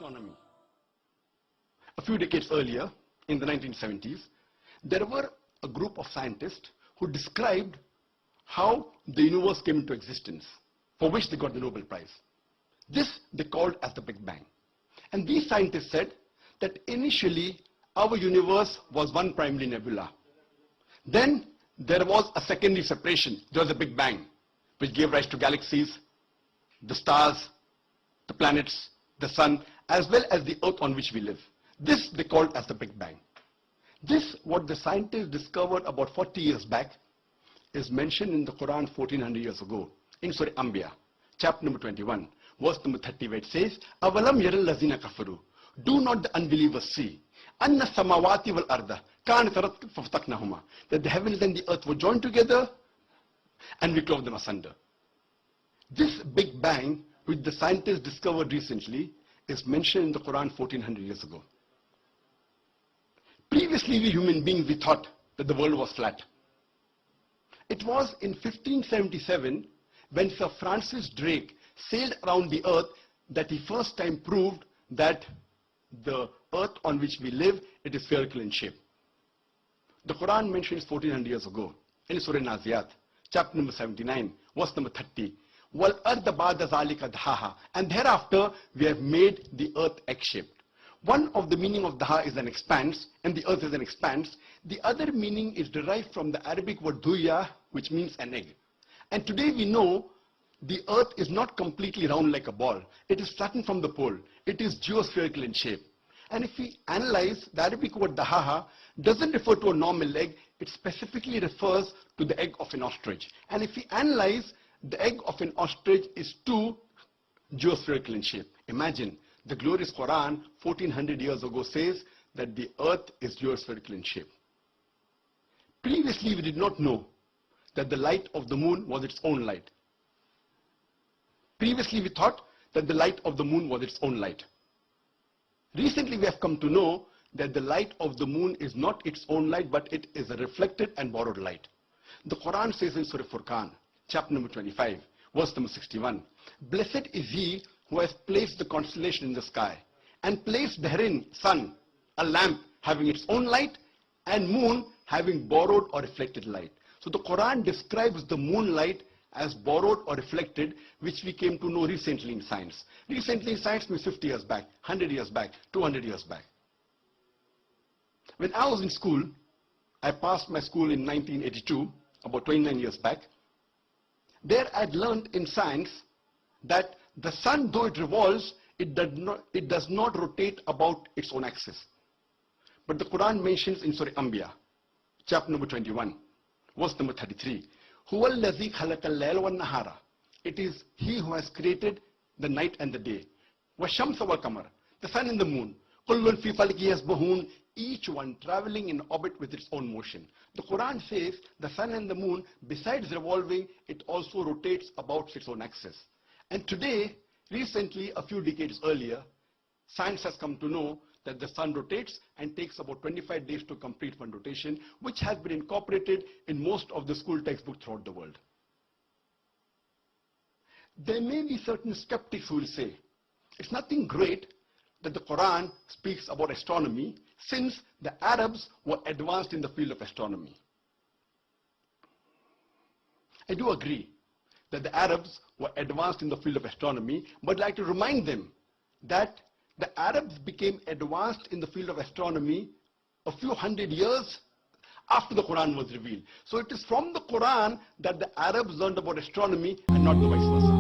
astronomy. A few decades earlier, in the 1970s, there were a group of scientists who described how the universe came into existence, for which they got the Nobel Prize. This they called as the Big Bang. And these scientists said that initially our universe was one primary nebula. Then there was a secondary separation. There was a Big Bang, which gave rise to galaxies, the stars, the planets, the sun, as well as the earth on which we live. This they called as the Big Bang. This, what the scientists discovered about 40 years back, is mentioned in the Quran 1400 years ago, in Surah Anbiya, chapter number 21, verse number 30, where it says, Avalam yaral lazina kafaru. Do not the unbelievers see? Anna samawati wal arda kanat ratqan fafataqnahuma. That the heavens and the earth were joined together and we clove them asunder. This Big Bang, which the scientists discovered recently, is mentioned in the Quran 1400 years ago. Previously, we human beings, we thought that the world was flat. It was in 1577 when Sir Francis Drake sailed around the earth that he first time proved that the earth on which we live, it is spherical in shape. The Quran mentions 1400 years ago in Surah Naziyat, chapter number 79, verse number 30. Wal arda ba'da zalika dhaha. And thereafter we have made the earth egg-shaped. One of the meaning of daha is an expanse, and the earth is an expanse. The other meaning is derived from the Arabic word duya, which means an egg. And today we know the earth is not completely round like a ball. It is flattened from the pole. It is geospherical in shape. And if we analyze, the Arabic word dahaha doesn't refer to a normal egg. It specifically refers to the egg of an ostrich. And if we analyze, the egg of an ostrich is too geospherical in shape. Imagine, the glorious Quran 1400 years ago says that the earth is geospherical in shape. Previously we did not know that the light of the moon was its own light. Previously we thought that the light of the moon was its own light. Recently we have come to know that the light of the moon is not its own light, but it is a reflected and borrowed light. The Quran says in Surah Furqan, chapter number 25, verse number 61, Blessed is he who has placed the constellation in the sky and placed therein sun, a lamp having its own light, and moon having borrowed or reflected light. So the Quran describes the moonlight as borrowed or reflected, which we came to know recently in science. Recently in science means 50 years back, 100 years back, 200 years back. When I was in school, I passed my school in 1982, about 29 years back. There I'd learned in science that the sun, though it revolves, it does not rotate about its own axis. But the Quran mentions in Surah Anbiya, chapter number 21, verse number 33, Huwa allazi khalaqa al-layla wan-nahara. It is he who has created the night and the day. Wa-shamsa wal-qamar, the sun and the moon. Kullun fi falaki yasbahun, each one traveling in orbit with its own motion. The Quran says the sun and the moon, besides revolving, it also rotates about its own axis. And today, recently, a few decades earlier, science has come to know that the sun rotates and takes about 25 days to complete one rotation, which has been incorporated in most of the school textbooks throughout the world. There may be certain skeptics who will say, it's nothing great that the Quran speaks about astronomy, since the Arabs were advanced in the field of astronomy. I do agree that the Arabs were advanced in the field of astronomy, but I'd like to remind them that the Arabs became advanced in the field of astronomy a few hundred years after the Quran was revealed. So it is from the Quran that the Arabs learned about astronomy and not the vice versa.